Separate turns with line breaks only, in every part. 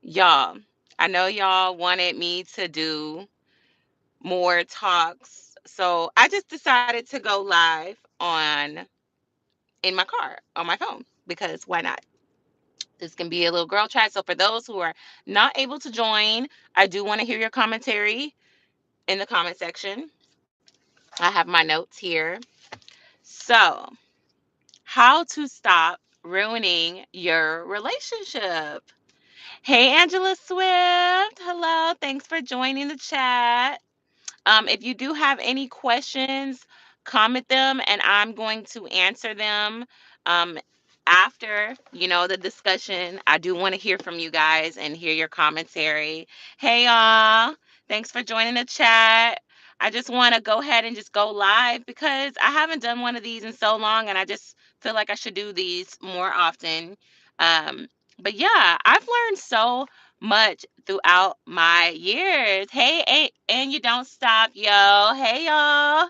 Y'all, I know y'all wanted me to do more talks, so I just decided to go live on in my car on my phone because why not? This can be a little girl chat. So for those who are not able to join, I do want to hear your commentary in the comment section. I have my notes here. So, how to stop ruining your relationship. Hey, Angela Swift. Hello. Thanks for joining the chat. If you do have any questions, comment them and I'm going to answer them um, after, the discussion. I do want to hear from you guys and hear your commentary. Hey, y'all. Thanks for joining the chat. I just want to go ahead and just go live because I haven't done one of these in so long and I just feel like I should do these more often. Um, but yeah, I've learned so much throughout my years. Hey, and you don't stop, yo. Hey, y'all.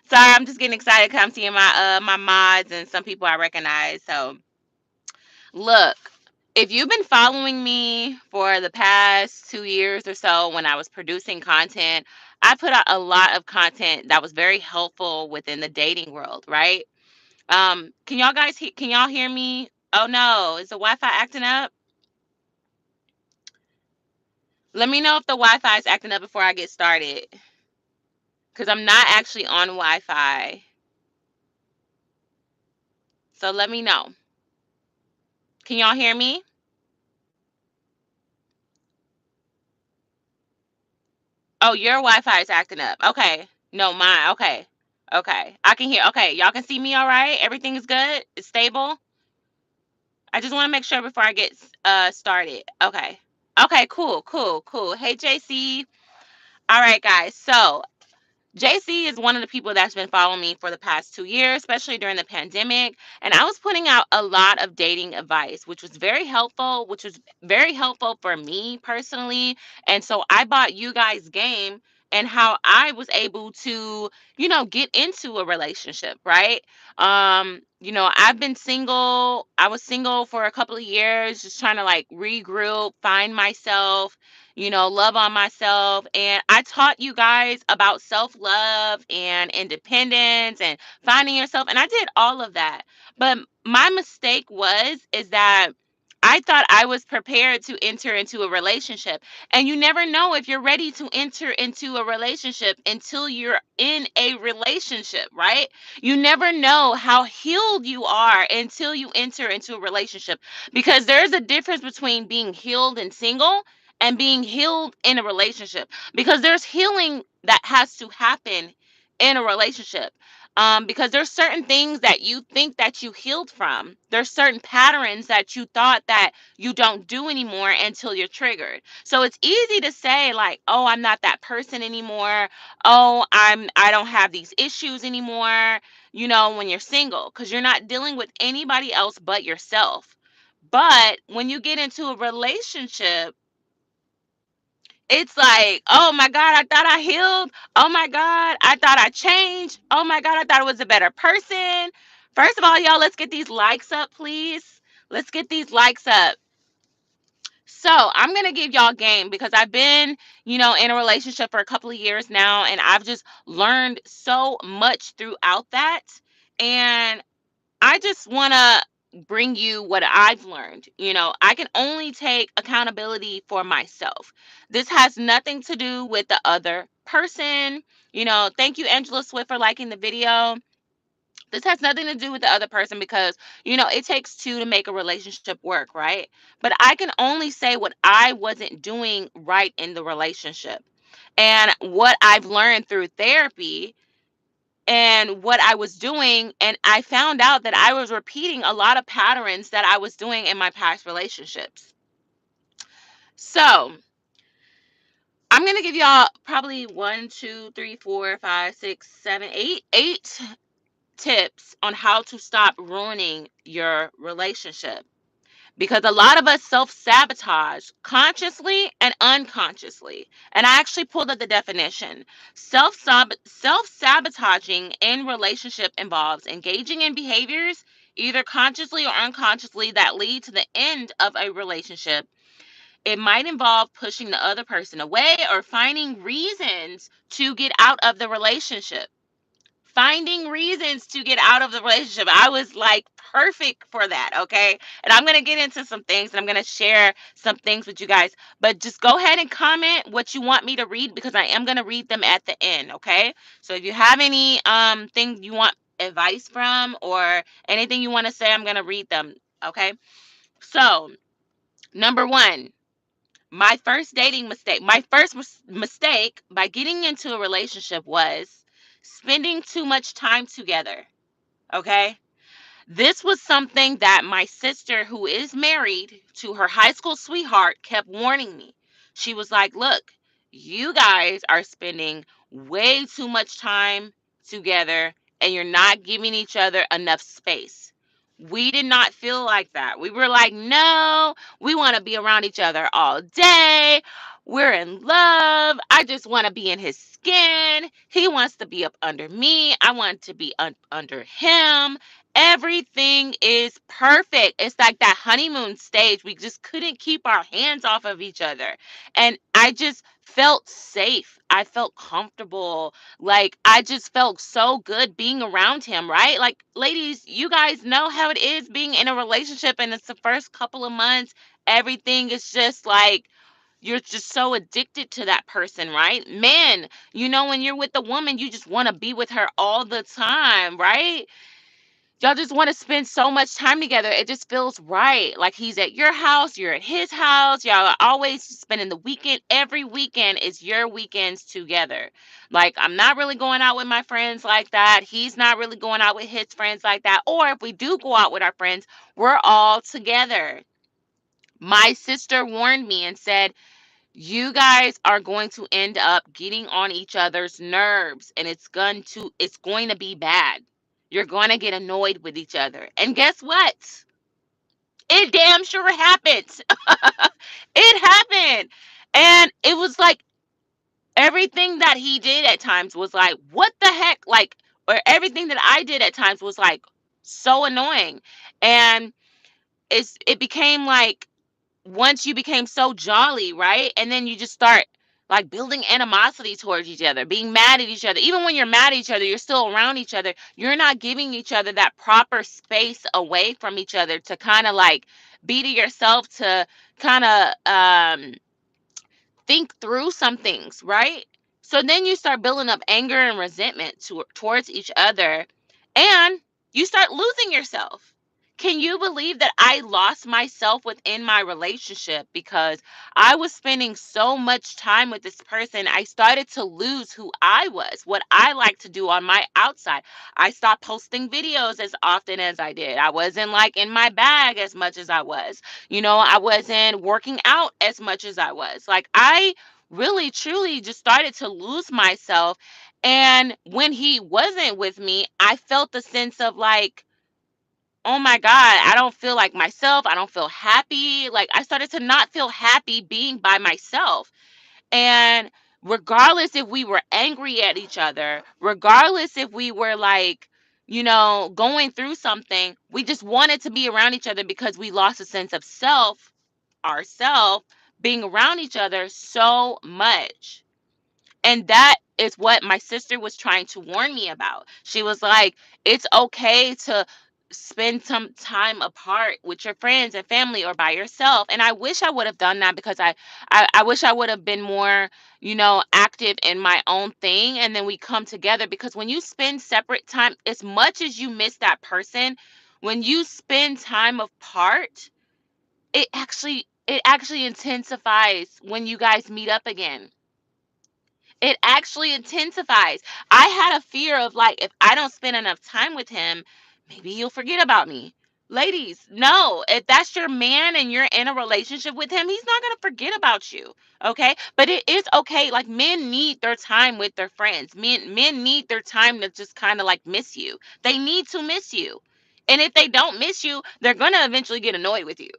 Sorry, I'm just getting excited because I'm seeing my mods and some people I recognize. So, look, if you've been following me for the past 2 years or so, when I was producing content, I put out a lot of content that was very helpful within the dating world, right? Can y'all guys can y'all hear me? Oh no, is the Wi-Fi acting up? Let me know if the Wi-Fi is acting up before I get started, because I'm not actually on Wi-Fi. So let me know. Can y'all hear me? Oh, your Wi-Fi is acting up. Okay. No, mine. Okay. Okay. I can hear. Okay. Y'all can see me all right? Everything is good? It's stable? I just want to make sure before I get started. Okay. Okay, cool, cool, cool. Hey, JC. All right, guys. So JC is one of the people that's been following me for the past 2 years, especially during the pandemic. And I was putting out a lot of dating advice, which was very helpful for me personally. And so I bought you guys game and how I was able to, get into a relationship, right? I've been single. I was single for a couple of years, just trying to like regroup, find myself, love on myself. And I taught you guys about self love and independence and finding yourself. And I did all of that. But my mistake is that I thought I was prepared to enter into a relationship. And you never know if you're ready to enter into a relationship until you're in a relationship, right? You never know how healed you are until you enter into a relationship because there's a difference between being healed and single and being healed in a relationship because there's healing that has to happen in a relationship. Because there's certain things that you think that you healed from. There's certain patterns that you thought that you don't do anymore until you're triggered. So it's easy to say like, "Oh, I'm not that person anymore. Oh, I don't have these issues anymore." When you're single because you're not dealing with anybody else but yourself. But when you get into a relationship, it's like, oh my God, I thought I healed. Oh my God, I thought I changed. Oh my God, I thought I was a better person. First of all, y'all, let's get these likes up, please. Let's get these likes up. So I'm gonna give y'all game because I've been, in a relationship for a couple of years now, and I've just learned so much throughout that. And I just want to bring you what I've learned. I can only take accountability for myself. This has nothing to do with the other person. Thank you, Angela Swift, for liking the video. This has nothing to do with the other person because, it takes two to make a relationship work, right? But I can only say what I wasn't doing right in the relationship and what I've learned through therapy and what I was doing. And I found out that I was repeating a lot of patterns that I was doing in my past relationships. So I'm going to give y'all probably one, two, three, four, five, six, seven, eight tips on how to stop ruining your relationship. Because a lot of us self sabotage consciously and unconsciously. And I actually pulled up the definition. Self sabotaging in relationship involves engaging in behaviors, either consciously or unconsciously, that lead to the end of a relationship It might involve pushing the other person away or finding reasons to get out of the relationship. Finding reasons to get out of the relationship. I was like perfect for that, okay? And I'm going to get into some things and I'm going to share some things with you guys. But just go ahead and comment what you want me to read because I am going to read them at the end, okay? So if you have any things you want advice from or anything you want to say, I'm going to read them, okay? So, number 1, my first dating mistake. My first mistake by getting into a relationship was spending too much time together. Okay. This was something that my sister, who is married to her high school sweetheart, kept warning me. She was like, look, you guys are spending way too much time together and you're not giving each other enough space. We did not feel like that. We were like, no, we want to be around each other all day. We're in love. I just want to be in his skin. He wants to be up under me. I want to be under him. Everything is perfect. It's like that honeymoon stage. We just couldn't keep our hands off of each other. And I just felt safe. I felt comfortable. Like, I just felt so good being around him, right? Like, ladies, you guys know how it is being in a relationship, and it's the first couple of months. Everything is just like, you're just so addicted to that person, right? Men, when you're with a woman, you just want to be with her all the time, right? Y'all just want to spend so much time together. It just feels right. Like he's at your house, you're at his house. Y'all are always spending the weekend. Every weekend is your weekends together. Like, I'm not really going out with my friends like that. He's not really going out with his friends like that. Or if we do go out with our friends, we're all together. My sister warned me and said, you guys are going to end up getting on each other's nerves and it's going to be bad. You're going to get annoyed with each other. And guess what? It damn sure happened. It happened. And it was like everything that he did at times was like, what the heck? Like, or everything that I did at times was like so annoying. And it became like, once you became so jolly, right? And then you just start like building animosity towards each other, being mad at each other. Even when you're mad at each other, you're still around each other. You're not giving each other that proper space away from each other to kind of like be to yourself, to kind of think through some things, right? So then you start building up anger and resentment towards each other, and you start losing yourself. Can you believe that I lost myself within my relationship because I was spending so much time with this person? I started to lose who I was, what I like to do on my outside. I stopped posting videos as often as I did. I wasn't like in my bag as much as I was. I wasn't working out as much as I was. Like, I really, truly just started to lose myself. And when he wasn't with me, I felt the sense of like, oh my God, I don't feel like myself. I don't feel happy. Like, I started to not feel happy being by myself. And regardless if we were angry at each other, regardless if we were like, going through something, we just wanted to be around each other because we lost a sense of self, ourself, being around each other so much. And that is what my sister was trying to warn me about. She was like, it's okay to spend some time apart with your friends and family or by yourself. And I wish I would have done that because I wish I would have been more, active in my own thing. And then we come together, because when you spend separate time, as much as you miss that person, when you spend time apart, it actually intensifies when you guys meet up again. It actually intensifies. I had a fear of like, if I don't spend enough time with him, maybe he'll forget about me. Ladies, no, if that's your man and you're in a relationship with him, he's not going to forget about you. Okay. But it is okay. Like, men need their time with their friends. Men need their time to just kind of like miss you. They need to miss you. And if they don't miss you, they're going to eventually get annoyed with you.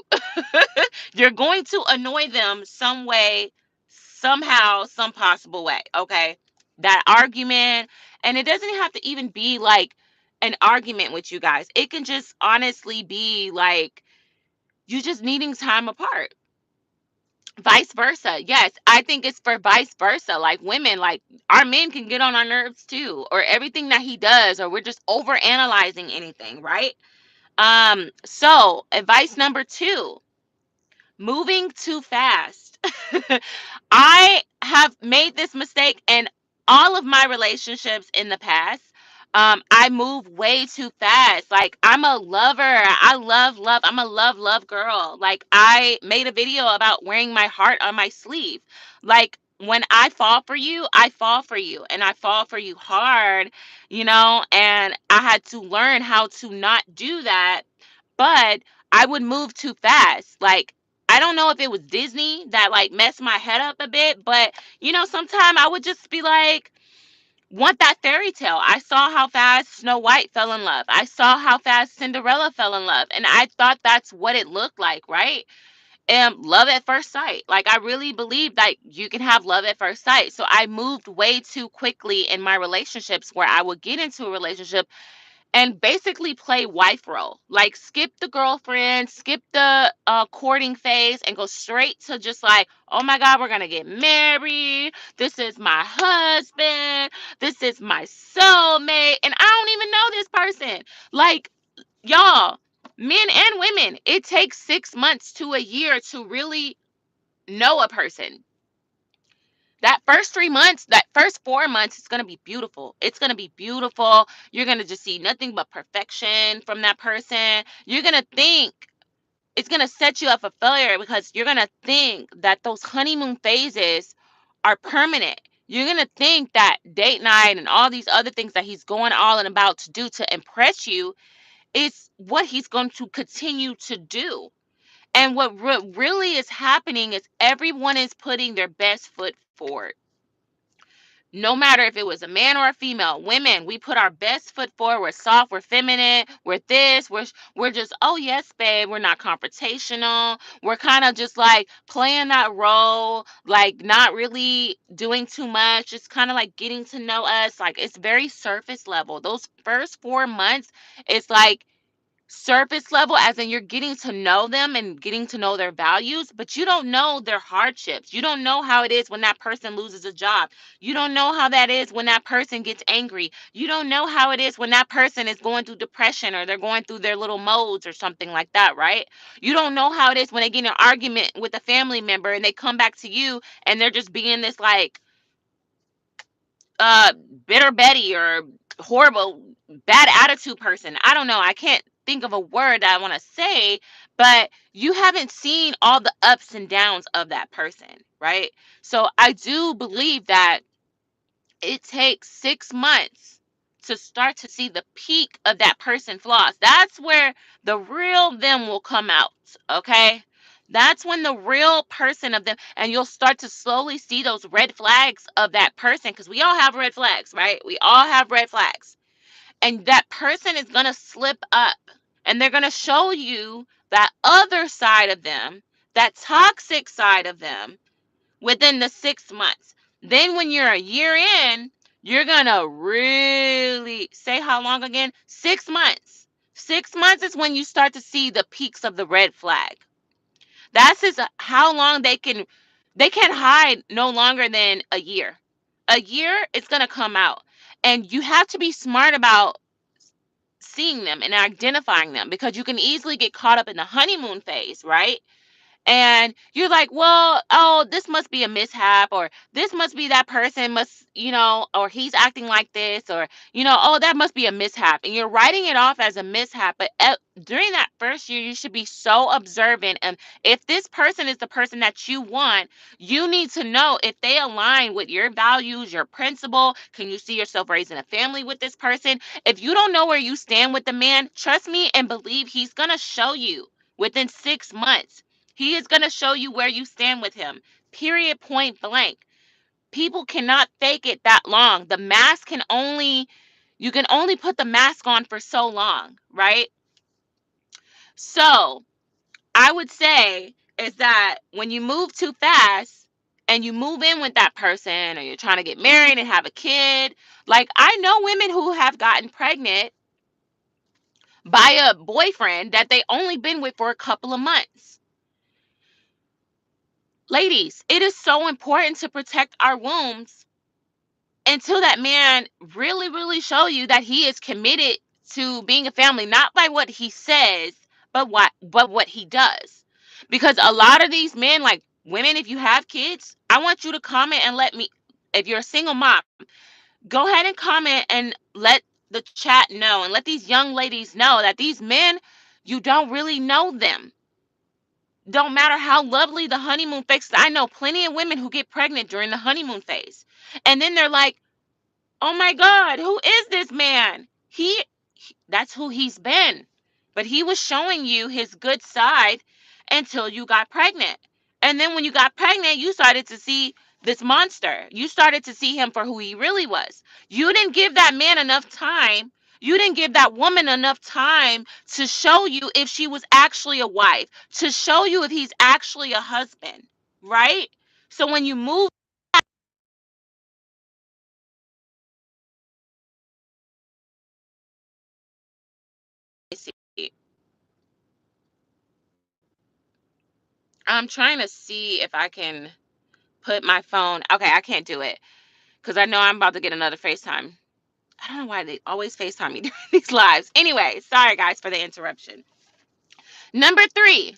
You're going to annoy them some way, somehow, some possible way. Okay. That argument, and it doesn't have to even be like an argument with you guys. It can just honestly be like you just needing time apart. Vice versa. Yes, I think it's for vice versa. Like women, like our men can get on our nerves too, or everything that he does, or we're just over analyzing anything, right? So advice number two, moving too fast. I have made this mistake in all of my relationships in the past. I move way too fast. Like I'm a lover. I love love. I'm a love girl. Like I made a video about wearing my heart on my sleeve. Like when I fall for you, I fall for you and I fall for you hard, and I had to learn how to not do that. But I would move too fast. Like I don't know if it was Disney that like messed my head up a bit, but sometimes I would just be like, want that fairy tale. I saw how fast Snow White fell in love. I saw how fast Cinderella fell in love. And I thought that's what it looked like, right? And love at first sight. Like I really believe that you can have love at first sight. So I moved way too quickly in my relationships where I would get into a relationship and basically play wife role. Like skip the girlfriend, skip the courting phase, and go straight to just like, oh my God, we're gonna get married. This is my husband. This is my soulmate, and I don't even know this person. Like y'all, men and women, it takes 6 months to a year to really know a person. That first 3 months, that first 4 months, it's going to be beautiful. It's going to be beautiful. You're going to just see nothing but perfection from that person. You're going to think it's going to set you up for failure because you're going to think that those honeymoon phases are permanent. You're going to think that date night and all these other things that he's going all and about to do to impress you is what he's going to continue to do. And what really is happening is everyone is putting their best foot forward. No matter if it was a man or a female, women, we put our best foot forward. We're soft, we're feminine, we're this, we're just, oh yes, babe, we're not confrontational. We're kind of just like playing that role, like not really doing too much, just kind of like getting to know us. Like it's very surface level. Those first 4 months, it's like surface level, as in you're getting to know them and getting to know their values, but you don't know their hardships. You don't know how it is when that person loses a job. You don't know how that is when that person gets angry. You don't know how it is when that person is going through depression or they're going through their little modes or something like that, right? You don't know how it is when they get in an argument with a family member and they come back to you and they're just being this like uh bitter Betty or horrible bad attitude person. I don't know. I can't think of a word that I want to say, but you haven't seen all the ups and downs of that person, right? So I do believe that it takes 6 months to start to see the peak of that person flaws. That's where the real them will come out, okay? That's when the real person of them, and you'll start to slowly see those red flags of that person, because we all have red flags, right? We all have red flags. And that person is going to slip up and they're going to show you that other side of them, that toxic side of them, within the 6 months. Then when you're a year in, you're gonna really say how long again? 6 months. 6 months is when you start to see the peaks of the red flag. That's just how long they can hide no longer than a year. A year it's gonna come out. And you have to be smart about seeing them and identifying them, because you can easily get caught up in the honeymoon phase, right? And you're like, well, oh, this must be a mishap, or this must be that person must, or he's acting like this, or oh, that must be a mishap, and you're writing it off as a mishap. But during that first year, you should be so observant, and if this person is the person that you want, you need to know if they align with your values, your principle. Can you see yourself raising a family with this person? If you don't know where you stand with the man, trust me and believe he's gonna show you within 6 months. He is going to show you where you stand with him. Period, point blank. People cannot fake it that long. The mask can only, you can only put the mask on for so long, right? So I would say is that when you move too fast and you move in with that person, or you're trying to get married and have a kid, like I know women who have gotten pregnant by a boyfriend that they only been with for a couple of months. Ladies, it is so important to protect our wombs until that man really, really show you that he is committed to being a family, not by what he says, but what he does. Because a lot of these men, like women, if you have kids, I want you to comment and let me, if you're a single mom, go ahead and comment and let the chat know and let these young ladies know that these men, you don't really know them. Don't matter how lovely the honeymoon phase. I know plenty of women who get pregnant during the honeymoon phase. And then they're like, oh my God, who is this man? That's who he's been. But he was showing you his good side until you got pregnant. And then when you got pregnant, you started to see this monster. You started to see him for who he really was. You didn't give that man enough time. You didn't give that woman enough time to show you if she was actually a wife, to show you if he's actually a husband, right? So when you move, I'm trying to see if I can put my phone. Okay, I can't do it because I know I'm about to get another FaceTime. I don't know why they always FaceTime me during these lives. Anyway, sorry guys for the interruption. Number three.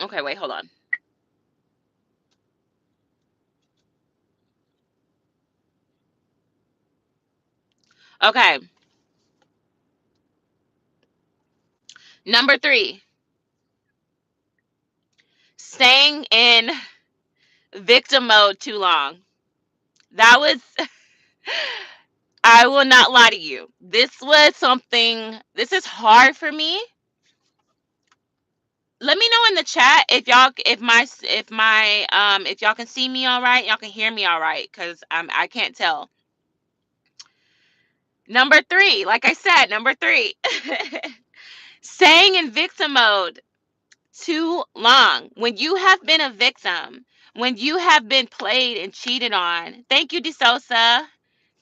Okay, wait, hold on. Okay, number three. Staying in victim mode too long. That was, I will not lie to you. This was something, this is hard for me. Let me know in the chat if y'all can see me all right, y'all can hear me all right, because I can't tell. Number three, like I said, number three, staying in victim mode too long. When you have been a victim, when you have been played and cheated on. Thank you, DeSosa.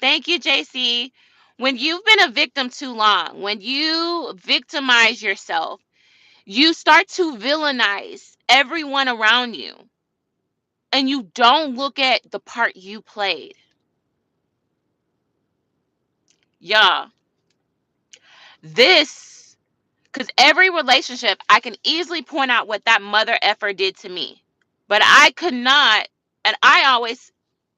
Thank you, JC. When you've been a victim too long, when you victimize yourself, you start to villainize everyone around you, and you don't look at the part you played. Yeah, this, because every relationship, I can easily point out what that mother effer did to me. But I could not, and I always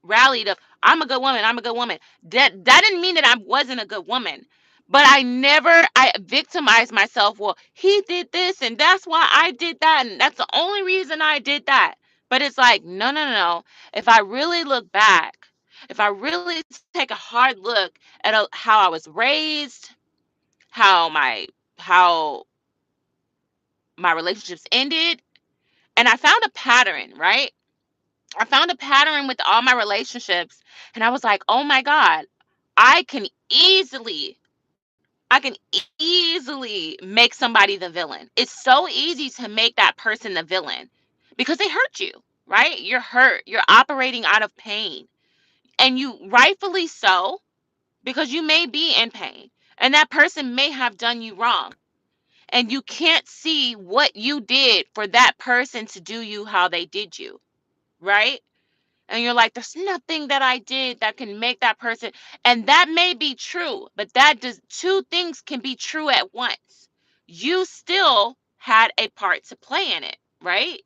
rallied up, I'm a good woman, I'm a good woman. That didn't mean that I wasn't a good woman. But I victimized myself. Well, he did this and that's why I did that, and that's the only reason I did that. But it's like, no, no, no, no. If I really look back, if I really take a hard look at how I was raised, how how my relationships ended, and I found a pattern, right? I found a pattern with all my relationships, and I was like, "Oh my God, I can easily I can easily make somebody the villain." It's so easy to make that person the villain because they hurt you, right? You're hurt. You're operating out of pain, and you rightfully so, because you may be in pain, and that person may have done you wrong, and you can't see what you did for that person to do you how they did you, right? And you're like, there's nothing that I did that can make that person. And that may be true, but that does, two things can be true at once. You still had a part to play in it, right?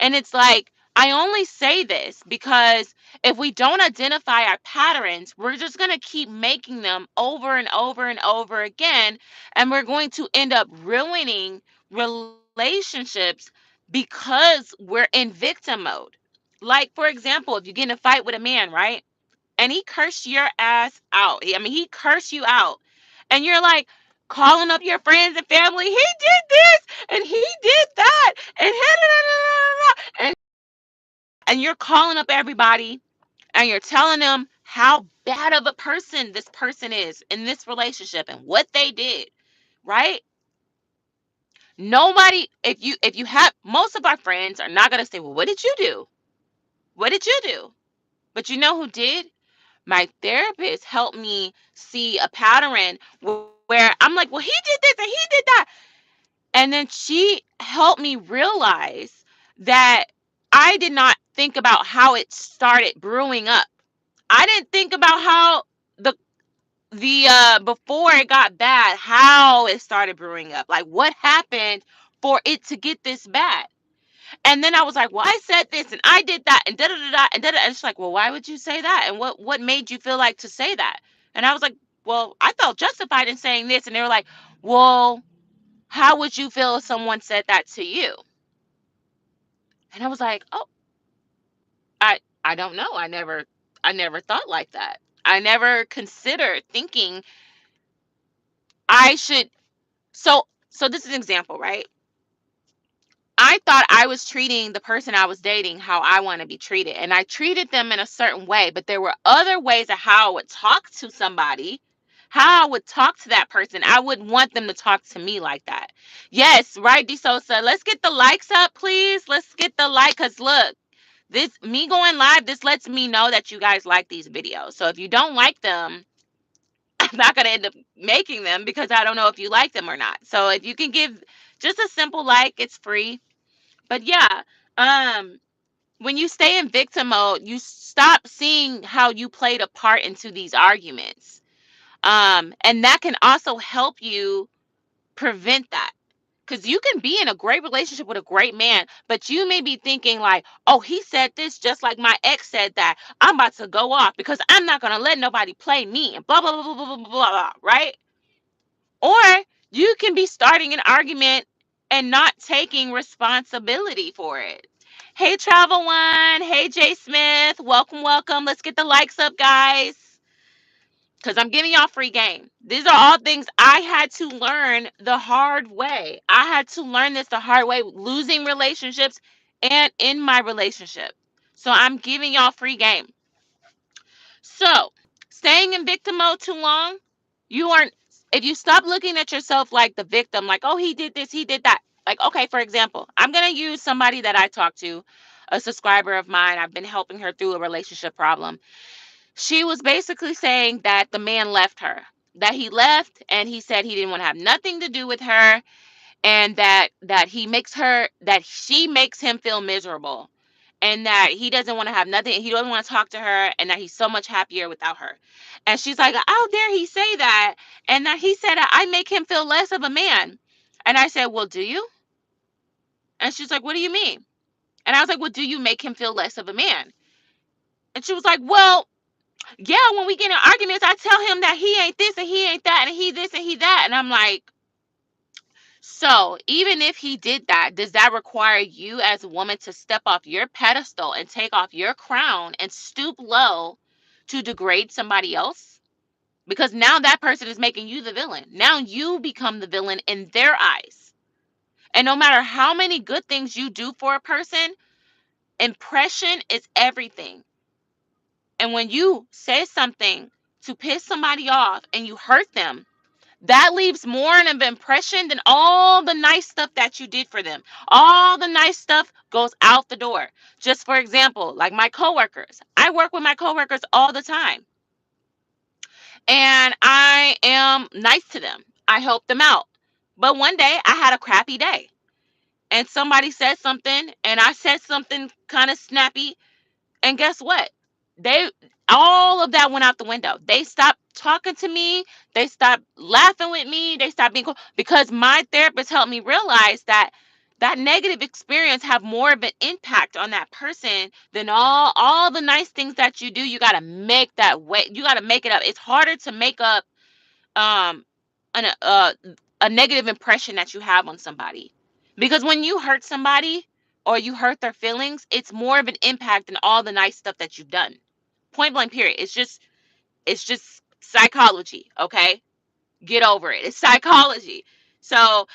And it's like, I only say this because if we don't identify our patterns, we're just going to keep making them over and over and over again. And we're going to end up ruining relationships because we're in victim mode. Like, for example, if you get in a fight with a man, right? And he cursed your ass out. I mean, he cursed you out. And you're like calling up your friends and family. He did this and he did that. And you're calling up everybody and you're telling them how bad of a person this person is in this relationship and what they did, right? Nobody, if you have, most of our friends are not going to say, well, what did you do? What did you do? But you know who did? My therapist helped me see a pattern where I'm like, well, he did this and he did that. And then she helped me realize that I did not think about how it started brewing up. I didn't think about how the before it got bad, how it started brewing up. Like what happened for it to get this bad. And then I was like, well, I said this and I did that and da da da da and da da. And it's like, well, why would you say that? And what made you feel like to say that? And I was like, well, I felt justified in saying this. And they were like, well, how would you feel if someone said that to you? And I was like, oh, I don't know. I never thought like that. I never considered thinking I should. So this is an example, right? I thought I was treating the person I was dating how I want to be treated. And I treated them in a certain way, but there were other ways of how I would talk to somebody, how I would talk to that person. I wouldn't want them to talk to me like that. Yes, right, DeSosa. Let's get the likes up, please. Let's get the like, because look, this me going live, this lets me know that you guys like these videos. So if you don't like them, I'm not going to end up making them because I don't know if you like them or not. So if you can give just a simple like, it's free. But yeah, um, when you stay in victim mode, you stop seeing how you played a part into these arguments. And that can also help you prevent that. Because you can be in a great relationship with a great man, but you may be thinking, like, oh, he said this just like my ex said that. I'm about to go off because I'm not going to let nobody play me and blah, blah, blah, blah, blah, blah, blah, right? Or you can be starting an argument and not taking responsibility for it. Hey, Travel One. Hey, Jay Smith. Welcome, welcome. Let's get the likes up, guys. Because I'm giving y'all free game. These are all things I had to learn the hard way. I had to learn this the hard way, losing relationships and in my relationship. So I'm giving y'all free game. So, staying in victim mode too long, you aren't, if you stop looking at yourself like the victim, like, oh, he did this, he did that. Like, okay, for example, I'm going to use somebody that I talked to, a subscriber of mine. I've been helping her through a relationship problem. She was basically saying that the man left her, that he left and he said he didn't want to have nothing to do with her, and that he makes her, that she makes him feel miserable, and that he doesn't want to have nothing, he doesn't want to talk to her, and that he's so much happier without her. And she's like, how dare he say that? And that he said I make him feel less of a man. And I said, well, do you? And she's like, what do you mean? And I was like, well, do you make him feel less of a man? And she was like, well, yeah, when we get in arguments, I tell him that he ain't this and he ain't that and he this and he that. And I'm like, so even if he did that, does that require you as a woman to step off your pedestal and take off your crown and stoop low to degrade somebody else? Because now that person is making you the villain. Now you become the villain in their eyes. And no matter how many good things you do for a person, impression is everything. And when you say something to piss somebody off and you hurt them, that leaves more of an impression than all the nice stuff that you did for them. All the nice stuff goes out the door. Just for example, like my coworkers. I work with my coworkers all the time. And I am nice to them. I help them out. But one day I had a crappy day. And somebody said something and I said something kind of snappy. And guess what? They all of that went out the window. They stopped talking to me. They stopped laughing with me. They stopped being cool because my therapist helped me realize that that negative experience have more of an impact on that person than all the nice things that you do. You got to make that way. You got to make it up. It's harder to make up um an, a negative impression that you have on somebody, because when you hurt somebody or you hurt their feelings, it's more of an impact than all the nice stuff that you've done. Point blank period. It's just psychology. Okay, get over it. It's psychology. So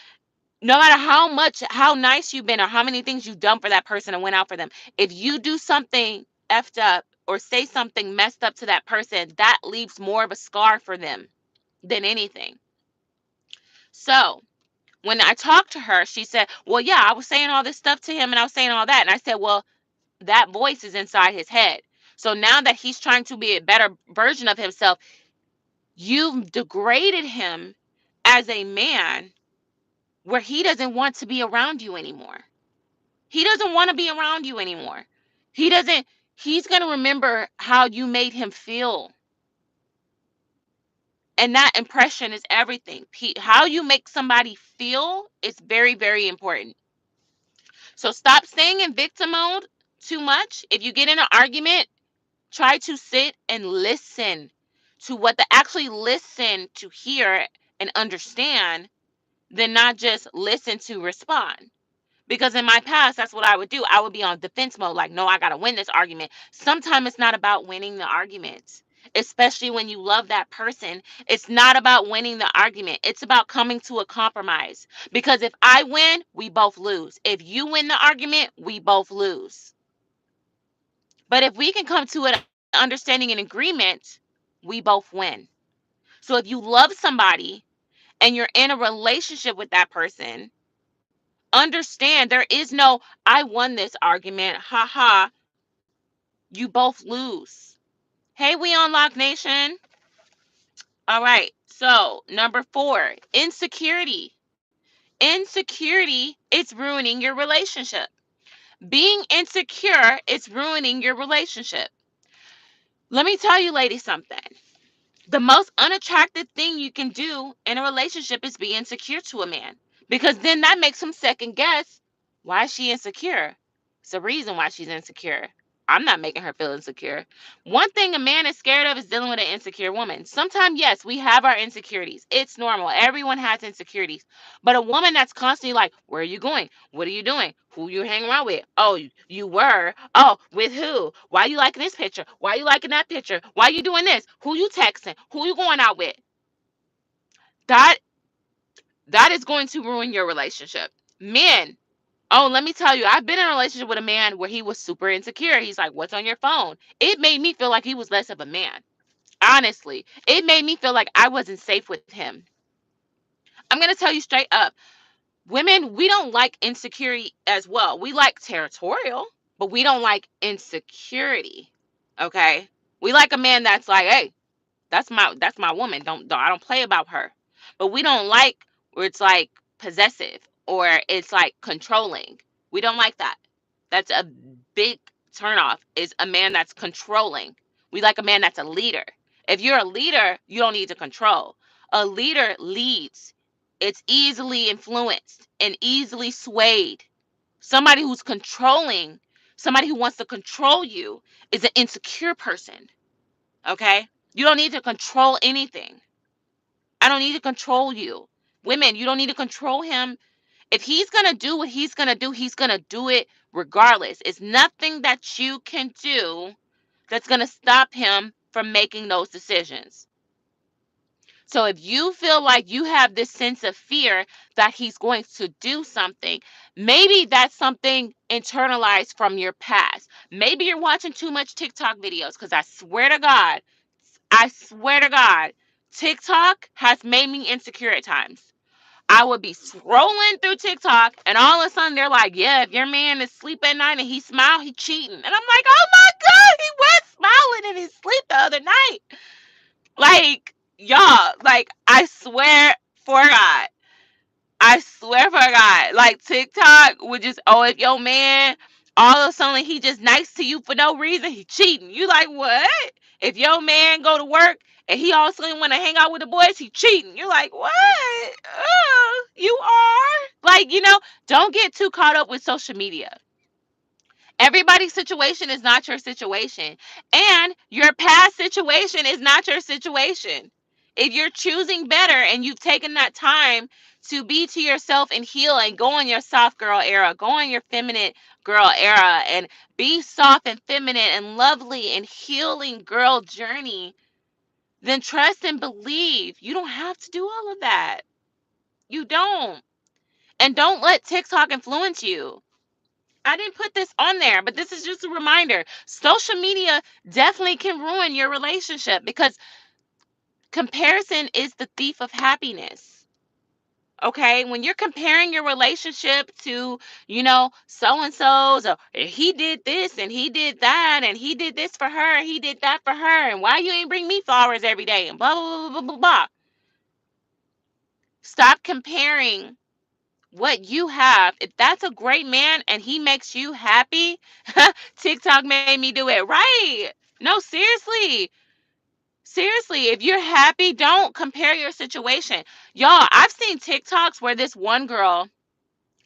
no matter how nice you've been or how many things you've done for that person and went out for them, if you do something effed up or say something messed up to that person, that leaves more of a scar for them than anything. So when I talked to her, she said, well, yeah, I was saying all this stuff to him and I was saying all that. And I said, well, that voice is inside his head. So now that he's trying to be a better version of himself, you've degraded him as a man where he doesn't want to be around you anymore. He doesn't want to be around you anymore. He doesn't, he's going to remember how you made him feel. And that impression is everything. How you make somebody feel is very, very important. So stop staying in victim mode too much. If you get in an argument, try to sit and listen to what the actually listen to hear and understand, than not just listen to respond. Because in my past, that's what I would do. I would be on defense mode, like, no, I got to win this argument. Sometimes it's not about winning the argument, especially when you love that person. It's not about winning the argument. It's about coming to a compromise. Because if I win, we both lose. If you win the argument, we both lose. But if we can come to an understanding and agreement, we both win. So if you love somebody and you're in a relationship with that person, understand there is no I won this argument, haha. You both lose. Hey, we unlock nation. All right. So number 4, insecurity. Insecurity is ruining your relationship. Being insecure is ruining your relationship. Let me tell you, ladies, something. The most unattractive thing you can do in a relationship is be insecure to a man, because then that makes him second guess, why is she insecure? It's a reason why she's insecure. I'm not making her feel insecure. One thing a man is scared of is dealing with an insecure woman. Sometimes, yes, we have our insecurities. It's normal. Everyone has insecurities. But a woman that's constantly like, where are you going? What are you doing? Who you hanging around with? Oh, you were. Oh, with who? Why you liking this picture? Why you liking that picture? Why you doing this? Who you texting? Who you going out with? That that is going to ruin your relationship. Men, oh, let me tell you, I've been in a relationship with a man where he was super insecure. He's like, what's on your phone? It made me feel like he was less of a man. Honestly, it made me feel like I wasn't safe with him. I'm going to tell you straight up, women, we don't like insecurity as well. We like territorial, but we don't like insecurity. Okay? We like a man that's like, hey, that's my woman. Don't I don't play about her. But we don't like where it's like possessive or it's like controlling. We don't like that. That's a big turnoff, is a man that's controlling. We like a man that's a leader. If you're a leader, you don't need to control. A leader leads. It's easily influenced and easily swayed. Somebody who's controlling, somebody who wants to control you, is an insecure person. Okay? You don't need to control anything. I don't need to control you. Women, you don't need to control him. If he's going to do what he's going to do it regardless. It's nothing that you can do that's going to stop him from making those decisions. So if you feel like you have this sense of fear that he's going to do something, maybe that's something internalized from your past. Maybe you're watching too much TikTok videos, because I swear to God, TikTok has made me insecure at times. I would be scrolling through TikTok and all of a sudden they're like, yeah, if your man is asleep at night and he smile, he cheating. And I'm like, oh my God, he was smiling in his sleep the other night. Like, y'all, like, I swear for God, like TikTok would just, oh, if your man all of a sudden he just nice to you for no reason, he cheating. You like, what? If your man go to work and he all of a sudden want to hang out with the boys, he cheating. You're like, what? You are? Like, don't get too caught up with social media. Everybody's situation is not your situation. And your past situation is not your situation. If you're choosing better and you've taken that time to be to yourself and heal and go on your soft girl era, go on your feminine girl era, and be soft and feminine and lovely and healing girl journey, then trust and believe. You don't have to do all of that. You don't. And don't let TikTok influence you. I didn't put this on there, but this is just a reminder. Social media definitely can ruin your relationship, because comparison is the thief of happiness. Okay? When you're comparing your relationship to, so and so's, or he did this and he did that and he did this for her, he did that for her, and why you ain't bring me flowers every day, and blah, blah, blah, blah, blah, blah. Stop comparing what you have, if that's a great man and he makes you happy, TikTok made me do it. Right. No, seriously. Seriously, if you're happy, don't compare your situation. Y'all, I've seen TikToks where this one girl,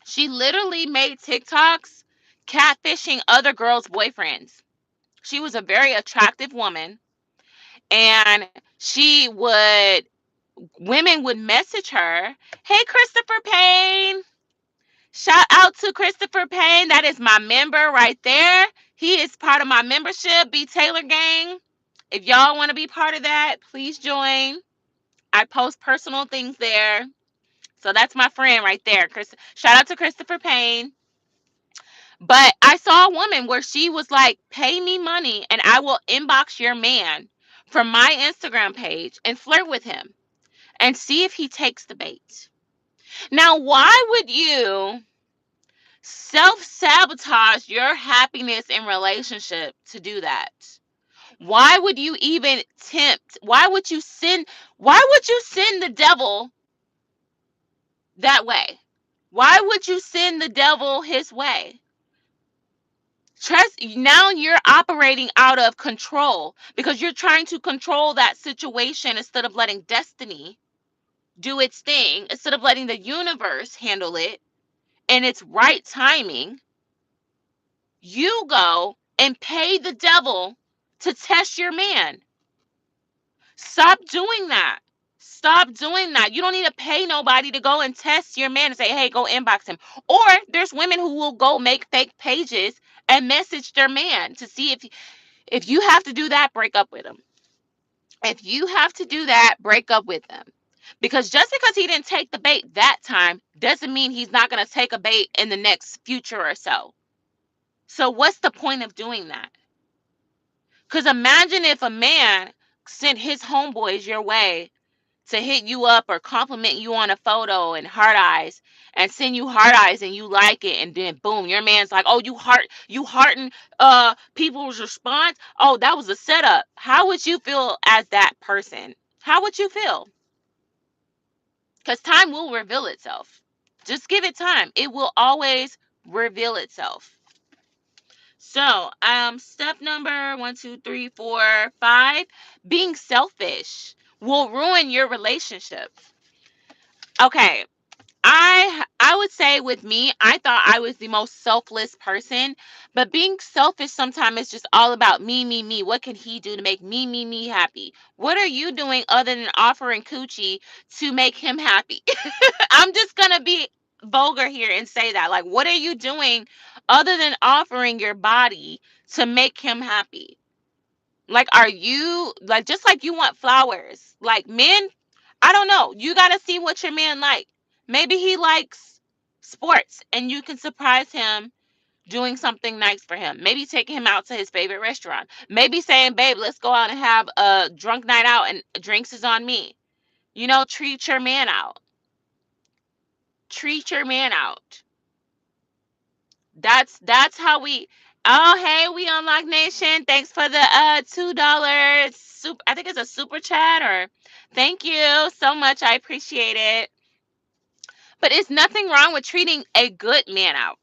she literally made TikToks catfishing other girls' boyfriends. She was a very attractive woman, and women would message her, "Hey, Christopher Payne." Shout out to Christopher Payne. That is my member right there. He is part of my membership, B Taylor Gang. If y'all want to be part of that, please join. I post personal things there. So that's my friend right there. Shout out to Christopher Payne. But I saw a woman where she was like, "Pay me money and I will inbox your man from my Instagram page and flirt with him and see if he takes the bait." Now, why would you self-sabotage your happiness in relationship to do that? Why would you even tempt? Why would you send the devil that way? Why would you send the devil his way? Trust, now you're operating out of control because you're trying to control that situation instead of letting destiny do its thing, instead of letting the universe handle it in its right timing. You go and pay the devil to test your man. Stop doing that. Stop doing that. You don't need to pay nobody to go and test your man and say, "Hey, go inbox him." Or there's women who will go make fake pages and message their man to see if you have to do that, break up with him. If you have to do that, break up with him. Because just because he didn't take the bait that time doesn't mean he's not going to take a bait in the next future or so. So what's the point of doing that? Because imagine if a man sent his homeboys your way to hit you up or compliment you on a photo and heart eyes and send you heart eyes and you like it, and then boom, your man's like, "Oh, you hearten people's response. Oh, that was a setup." How would you feel as that person? How would you feel? Because time will reveal itself. Just give it time. It will always reveal itself. So, step number 1, 2, 3, 4, 5, being selfish will ruin your relationship. Okay, I would say with me, I thought I was the most selfless person, but being selfish sometimes is just all about me, me, me. What can he do to make me, me, me happy? What are you doing other than offering coochie to make him happy? I'm just gonna be vulgar here and say that. Like, what are you doing other than offering your body to make him happy? Like, are you like, just like you want flowers? Like, men, I don't know. You got to see what your man like. Maybe he likes sports and you can surprise him doing something nice for him. Maybe taking him out to his favorite restaurant. Maybe saying, "Babe, let's go out and have a drunk night out and drinks is on me." Treat your man out. Treat your man out. That's how we. Oh, hey, we on Lock Nation. Thanks for the $2 super. I think it's a super chat, or thank you so much. I appreciate it. But it's nothing wrong with treating a good man out.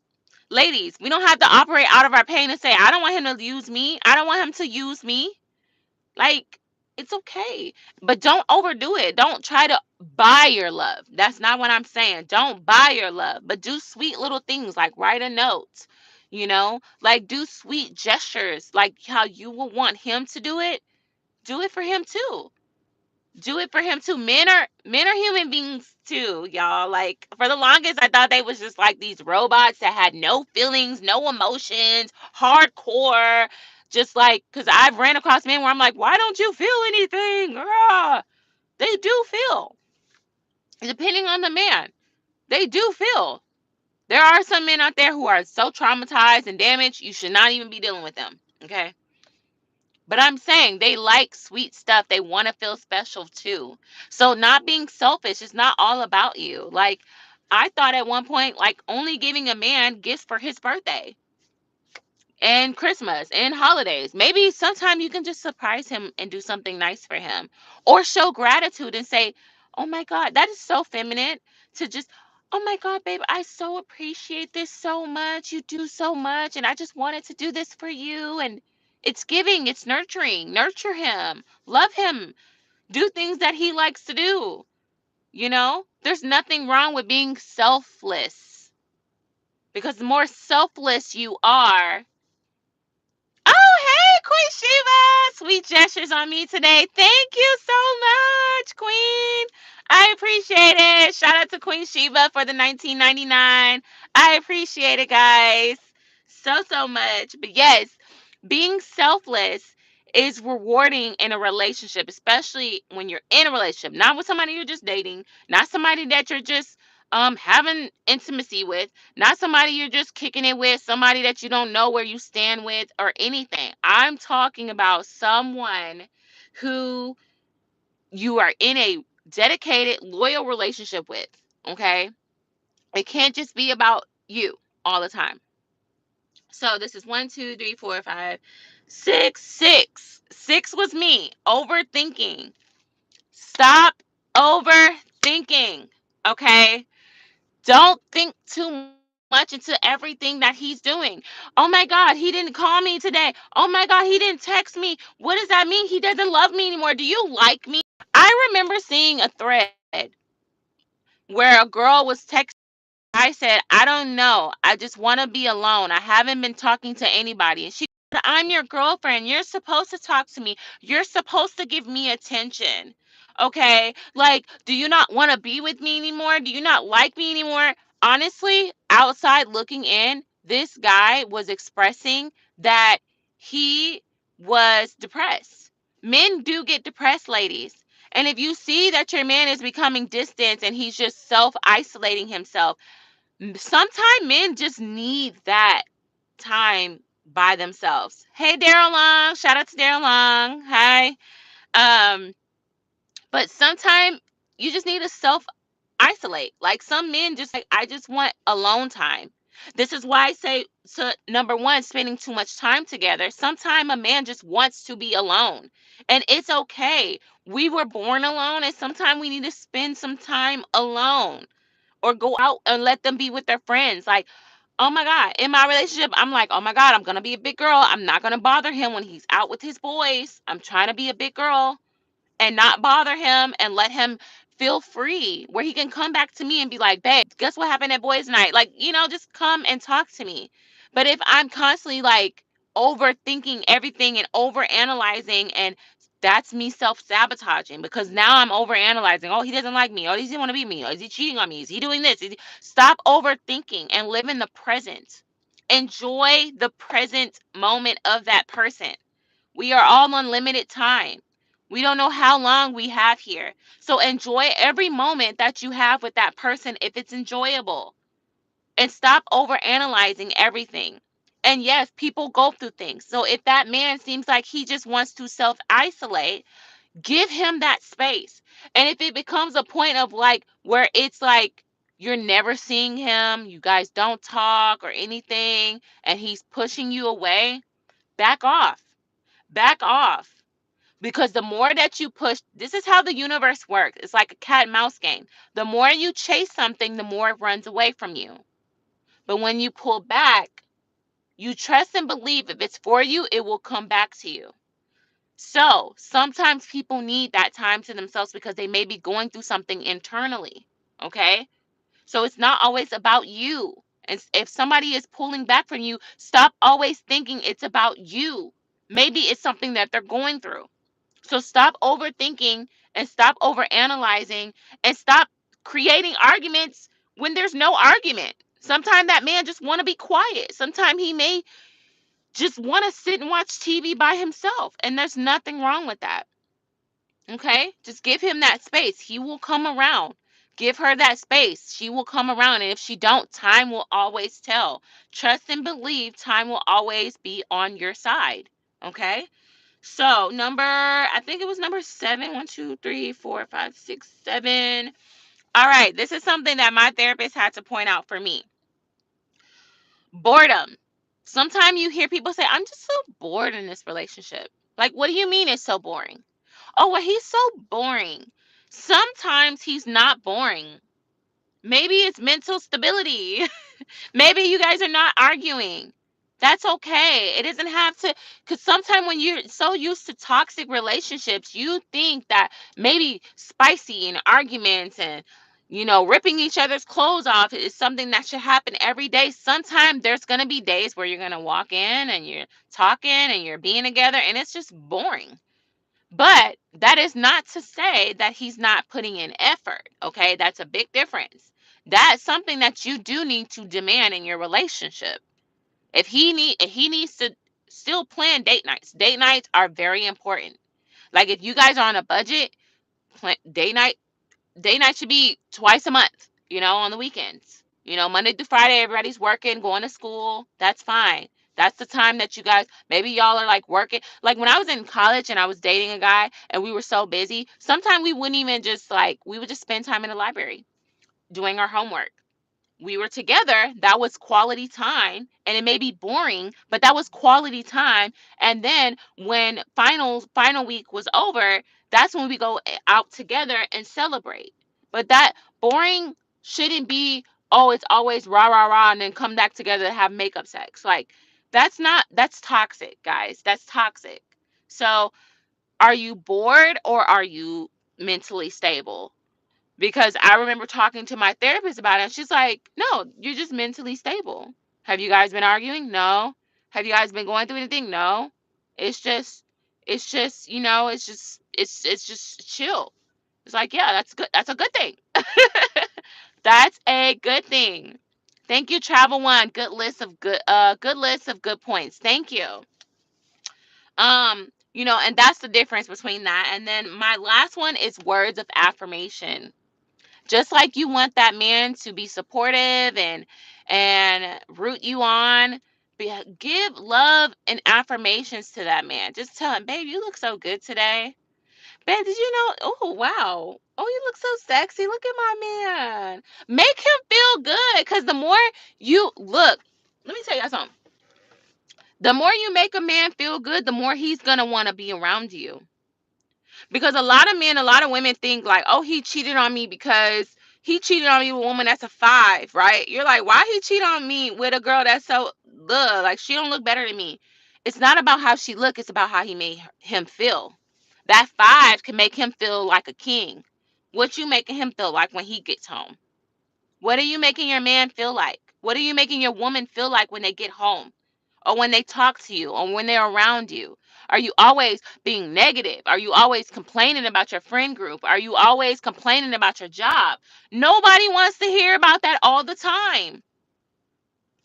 Ladies, we don't have to operate out of our pain and say, "I don't want him to use me. I don't want him to use me." Like, it's okay. But don't overdo it. Don't try to buy your love. That's not what I'm saying. Don't buy your love, but do sweet little things like write a note, like do sweet gestures, like how you will want him to do it. Do it for him too. Do it for him too. Men are human beings too, y'all. Like, for the longest I thought they was just like these robots that had no feelings, no emotions, hardcore. Just like, because I've ran across men where I'm like, "Why don't you feel anything?" They do feel. Depending on the man, they do feel. There are some men out there who are so traumatized and damaged, you should not even be dealing with them. Okay. But I'm saying they like sweet stuff. They want to feel special too. So not being selfish is not all about you. Like, I thought at one point, like, only giving a man gifts for his birthday and Christmas and holidays. Maybe sometime you can just surprise him and do something nice for him, or show gratitude and say, "Oh my God, that is so feminine to just Oh my God, babe, I so appreciate this so much. You do so much, and I just wanted to do this for you. And it's giving, it's nurturing. Nurture him, love him, do things that he likes to do. There's nothing wrong with being selfless, because the more selfless you are. Oh, hey, Queen Shiva! Sweet gestures on me today. Thank you so much, Queen. I appreciate it. Shout out to Queen Shiva for the 1999. I appreciate it, guys. So, so much. But yes, being selfless is rewarding in a relationship, especially when you're in a relationship, not with somebody you're just dating, not somebody that you're just having intimacy with, not somebody you're just kicking it with, somebody that you don't know where you stand with or anything. I'm talking about someone who you are in a dedicated, loyal relationship with. Okay? It can't just be about you all the time. So this is one, two, three, four, five, six, six. Six was me. Overthinking. Stop overthinking. Okay? Don't think too much into everything that he's doing. Oh my God, he didn't call me today. Oh my God, he didn't text me. What does that mean? He doesn't love me anymore. Do you like me? I remember seeing a thread where a girl was texting. I said, I don't know. I just want to be alone. I haven't been talking to anybody. And she said, I'm your girlfriend. You're supposed to talk to me. You're supposed to give me attention. Okay? Like, do you not want to be with me anymore? Do you not like me anymore? Honestly, outside looking in, this guy was expressing that he was depressed. Men do get depressed, ladies. And if you see that your man is becoming distant and he's just self isolating himself, sometimes men just need that time by themselves. Hey, Daryl Long. Shout out to Daryl Long. Hi. Um, but sometimes you just need to self isolate. Like some men just like, I just want alone time. This is why I say, so number one, spending too much time together. Sometimes a man just wants to be alone, and it's okay. We were born alone, and sometimes we need to spend some time alone or go out and let them be with their friends. Like, oh my God, in my relationship, I'm like, oh my God, I'm going to be a big girl. I'm not going to bother him when he's out with his boys. I'm trying to be a big girl and not bother him and let him feel free where he can come back to me and be like, babe, guess what happened at boys' night? Like, just come and talk to me. But if I'm constantly like overthinking everything and overanalyzing, and that's me self-sabotaging, because now I'm overanalyzing. Oh, he doesn't like me. Oh, he doesn't want to be me. Oh, is he cheating on me? Is he doing this? Stop overthinking and live in the present. Enjoy the present moment of that person. We are all on limited time. We don't know how long we have here. So enjoy every moment that you have with that person if it's enjoyable. And stop over analyzing everything. And yes, people go through things. So if that man seems like he just wants to self isolate, give him that space. And if it becomes a point of like where it's like you're never seeing him, you guys don't talk or anything, and he's pushing you away, back off. Back off. Because the more that you push, this is how the universe works. It's like a cat and mouse game. The more you chase something, the more it runs away from you. But when you pull back, you trust and believe if it's for you, it will come back to you. So sometimes people need that time to themselves because they may be going through something internally. Okay. So it's not always about you. And if somebody is pulling back from you, stop always thinking it's about you. Maybe it's something that they're going through. So stop overthinking and stop overanalyzing and stop creating arguments when there's no argument. Sometimes that man just want to be quiet. Sometimes he may just want to sit and watch TV by himself, and there's nothing wrong with that. Okay? Just give him that space. He will come around. Give her that space. She will come around, and if she don't, time will always tell. Trust and believe time will always be on your side. Okay? So I think it was number 7. 1, 2, 3, 4, 5, 6, 7. All right. This is something that my therapist had to point out for me. Boredom. Sometimes you hear people say, I'm just so bored in this relationship. Like, what do you mean it's so boring? Oh, well, he's so boring. Sometimes he's not boring. Maybe it's mental stability. Maybe you guys are not arguing. That's okay. It doesn't have to, because sometimes when you're so used to toxic relationships, you think that maybe spicy and arguments and, ripping each other's clothes off is something that should happen every day. Sometimes there's going to be days where you're going to walk in and you're talking and you're being together and it's just boring. But that is not to say that he's not putting in effort. Okay. That's a big difference. That's something that you do need to demand in your relationship. If he needs to still plan date nights. Date nights are very important. Like if you guys are on a budget, plan date night should be twice a month, on the weekends. Monday through Friday, everybody's working, going to school. That's fine. That's the time that you guys, maybe y'all are like working. Like when I was in college and I was dating a guy and we were so busy, sometimes we wouldn't even just we would just spend time in the library doing our homework. We were together. That was quality time. And it may be boring, but that was quality time. And then when final week was over, that's when we go out together and celebrate. But that boring shouldn't be, oh, it's always rah rah rah and then come back together to have makeup sex. Like that's toxic, guys. That's toxic. So are you bored or are you mentally stable? Because I remember talking to my therapist about it, and she's like, "No, you're just mentally stable. Have you guys been arguing? No. Have you guys been going through anything? No. It's just, it's just chill." It's like, yeah, that's good. That's a good thing. That's a good thing. Thank you, Travel One. Good list of good points. Thank you. And that's the difference between that. And then my last one is words of affirmation. Just like you want that man to be supportive and root you on, give love and affirmations to that man. Just tell him, babe, you look so good today. Babe, did you know? Oh, wow. Oh, you look so sexy. Look at my man. Make him feel good, because the more you look, let me tell you something. The more you make a man feel good, the more he's going to want to be around you. Because a lot of men, a lot of women think like, oh, he cheated on me because he cheated on me with a woman that's a 5, right? You're like, why he cheat on me with a girl that's so like she don't look better than me? It's not about how she look, it's about how he made him feel. That 5 can make him feel like a king. What you making him feel like when he gets home? What are you making your man feel like? What are you making your woman feel like when they get home? Or when they talk to you? Or when they're around you? Are you always being negative? Are you always complaining about your friend group? Are you always complaining about your job? Nobody wants to hear about that all the time.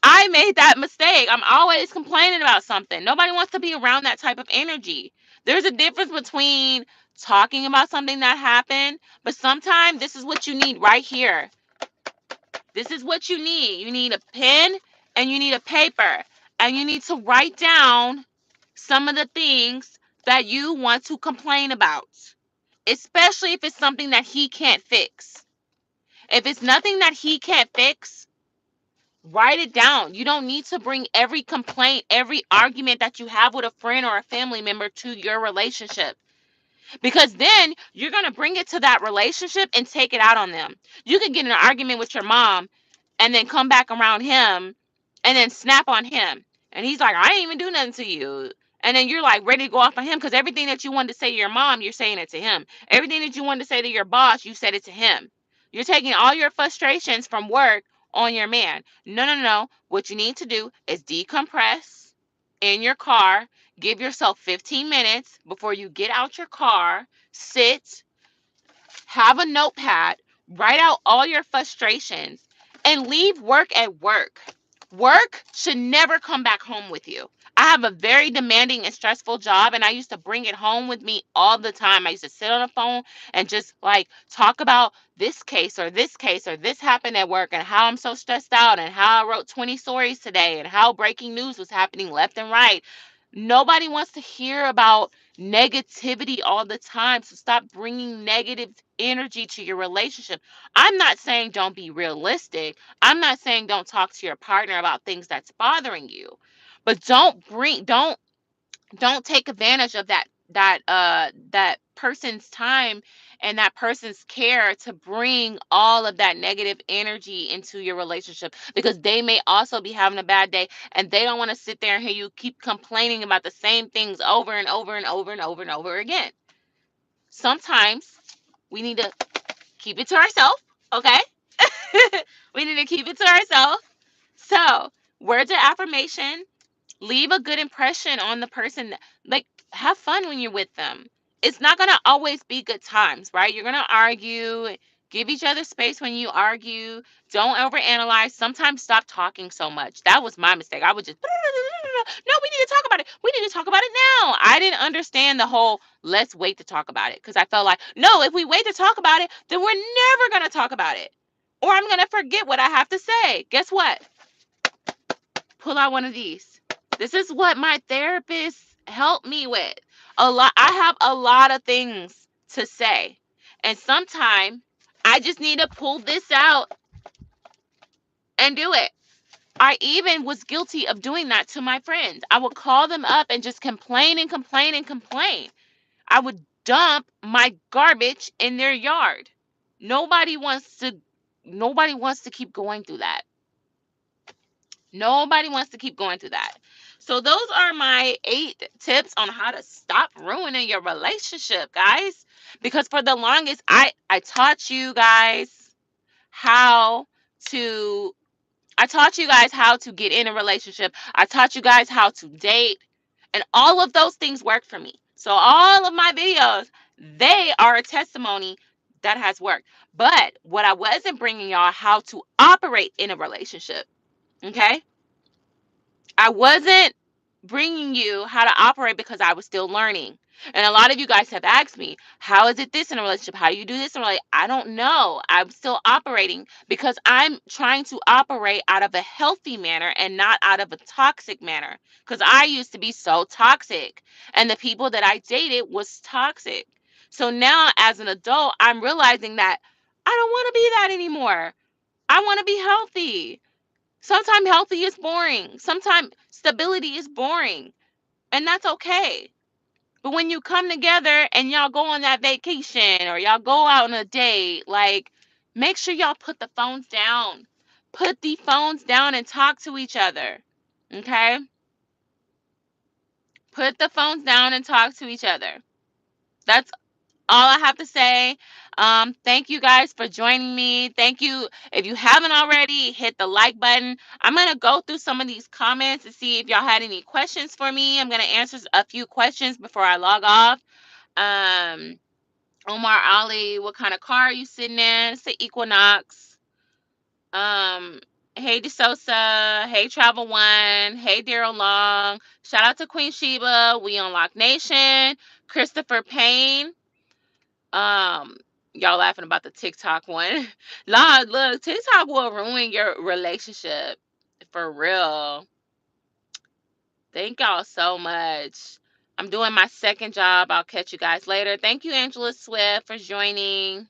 I made that mistake. I'm always complaining about something. Nobody wants to be around that type of energy. There's a difference between talking about something that happened, but sometimes this is what you need right here. This is what you need. You need a pen and you need a paper, and you need to write down some of the things that you want to complain about, especially if it's something that he can't fix. If it's nothing that he can't fix, write it down. You don't need to bring every complaint, every argument that you have with a friend or a family member to your relationship. Because then you're going to bring it to that relationship and take it out on them. You could get in an argument with your mom and then come back around him and then snap on him. And he's like, I ain't even do nothing to you. And then you're like ready to go off on him because everything that you wanted to say to your mom, you're saying it to him. Everything that you wanted to say to your boss, you said it to him. You're taking all your frustrations from work on your man. No, no, no. What you need to do is decompress in your car. Give yourself 15 minutes before you get out your car. Sit, have a notepad, write out all your frustrations, and leave work at work. Work should never come back home with you. I have a very demanding and stressful job, and I used to bring it home with me all the time. I used to sit on the phone and just like talk about this case or this case or this happened at work and how I'm so stressed out and how I wrote 20 stories today and how breaking news was happening left and right. Nobody wants to hear about negativity all the time. So stop bringing negative energy to your relationship. I'm not saying don't be realistic. I'm not saying don't talk to your partner about things that's bothering you. But don't take advantage of that that person's time and that person's care to bring all of that negative energy into your relationship, because they may also be having a bad day and they don't want to sit there and hear you keep complaining about the same things over and over and over and over and over again. Sometimes we need to keep it to ourselves, okay? We need to keep it to ourselves. So, words of affirmation: leave a good impression on the person. Like, have fun when you're with them. It's not going to always be good times, right? You're going to argue. Give each other space when you argue. Don't overanalyze. Sometimes stop talking so much. That was my mistake. I would just, no, we need to talk about it. We need to talk about it now. I didn't understand the whole let's wait to talk about it, because I felt like, no, if we wait to talk about it, then we're never going to talk about it. Or I'm going to forget what I have to say. Guess what? Pull out one of these. This is what my therapist helped me with. A lot. I have a lot of things to say. And sometimes I just need to pull this out and do it. I even was guilty of doing that to my friends. I would call them up and just complain and complain and complain. I would dump my garbage in their yard. Nobody wants to nobody wants to keep going through that. Nobody wants to keep going through that. So those are my 8 tips on how to stop ruining your relationship, guys. Because for the longest, I taught you guys how to get in a relationship. I taught you guys how to date, and all of those things worked for me. So all of my videos, they are a testimony that has worked. But what I wasn't bringing y'all, how to operate in a relationship. Okay? I wasn't bringing you how to operate because I was still learning. And a lot of you guys have asked me, how is it this in a relationship? How do you do this? And I'm like, I don't know. I'm still operating because I'm trying to operate out of a healthy manner and not out of a toxic manner. Because I used to be so toxic, and the people that I dated was toxic. So now as an adult, I'm realizing that I don't want to be that anymore. I want to be healthy. Sometimes healthy is boring. Sometimes stability is boring. And that's okay. But when you come together and y'all go on that vacation or y'all go out on a date, like, make sure y'all put the phones down. Put the phones down and talk to each other. Okay? Put the phones down and talk to each other. That's all I have to say. Thank you guys for joining me. Thank you. If you haven't already, hit the like button. I'm going to go through some of these comments to see if y'all had any questions for me. I'm going to answer a few questions before I log off. Um, Omar Ali, what kind of car are you sitting in? It's the Equinox. Um, hey DeSosa. Hey Travel One. Hey Daryl Long. Shout out to Queen Sheba. We Unlock Nation. Christopher Payne. Um, y'all laughing about the TikTok one. Lord, look, TikTok will ruin your relationship for real. Thank y'all so much. I'm doing my second job. I'll catch you guys later. Thank you, Angela Swift, for joining.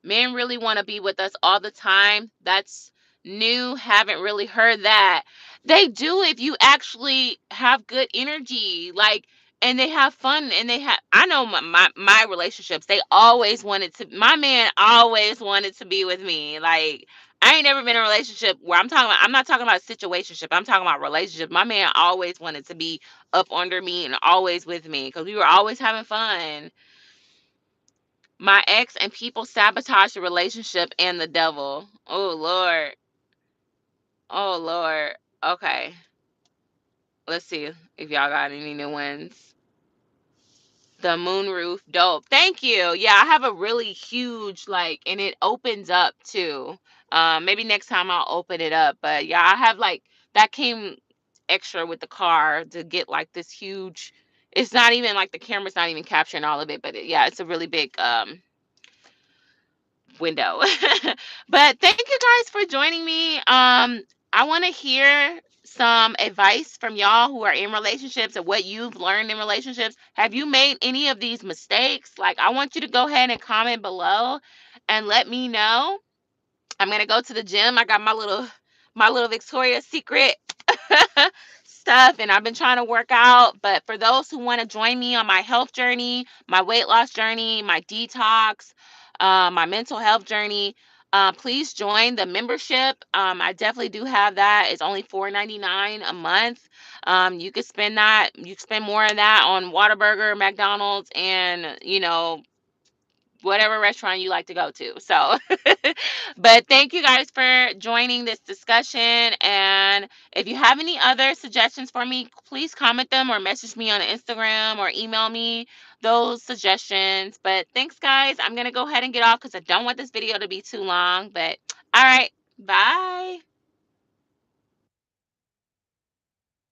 Men really want to be with us all the time. That's new. Haven't really heard that. They do if you actually have good energy, like, and they have fun, and they have. I know my relationships. They always wanted to. My man always wanted to be with me. Like, I ain't never been in a relationship where I'm talking about. I'm not talking about situationship. I'm talking about relationship. My man always wanted to be up under me and always with me because we were always having fun. My ex and people sabotage the relationship and the devil. Oh Lord. Oh Lord. Okay. Let's see if y'all got any new ones. The moonroof, dope. Thank you. Yeah, I have a really huge, like, and it opens up too. Maybe next time I'll open it up. But yeah, I have, like, that came extra with the car to get like this huge. It's not even like the camera's not even capturing all of it, but yeah, it's a really big window. But thank you guys for joining me. I want to hear some advice from y'all who are in relationships and what you've learned in relationships. Have you made any of these mistakes? Like, I want you to go ahead and comment below and let me know. I'm gonna go to the gym. I got my little Victoria's Secret stuff, and I've been trying to work out. But for those who want to join me on my health journey, my weight loss journey, my detox, my mental health journey, please join the membership. I definitely do have that. It's only $4.99 a month. You could spend that. You could spend more of that on Whataburger, McDonald's, and whatever restaurant you like to go to. So, but thank you guys for joining this discussion. And if you have any other suggestions for me, please comment them or message me on Instagram or email me those suggestions. But thanks, guys. I'm going to go ahead and get off because I don't want this video to be too long. But all right, bye.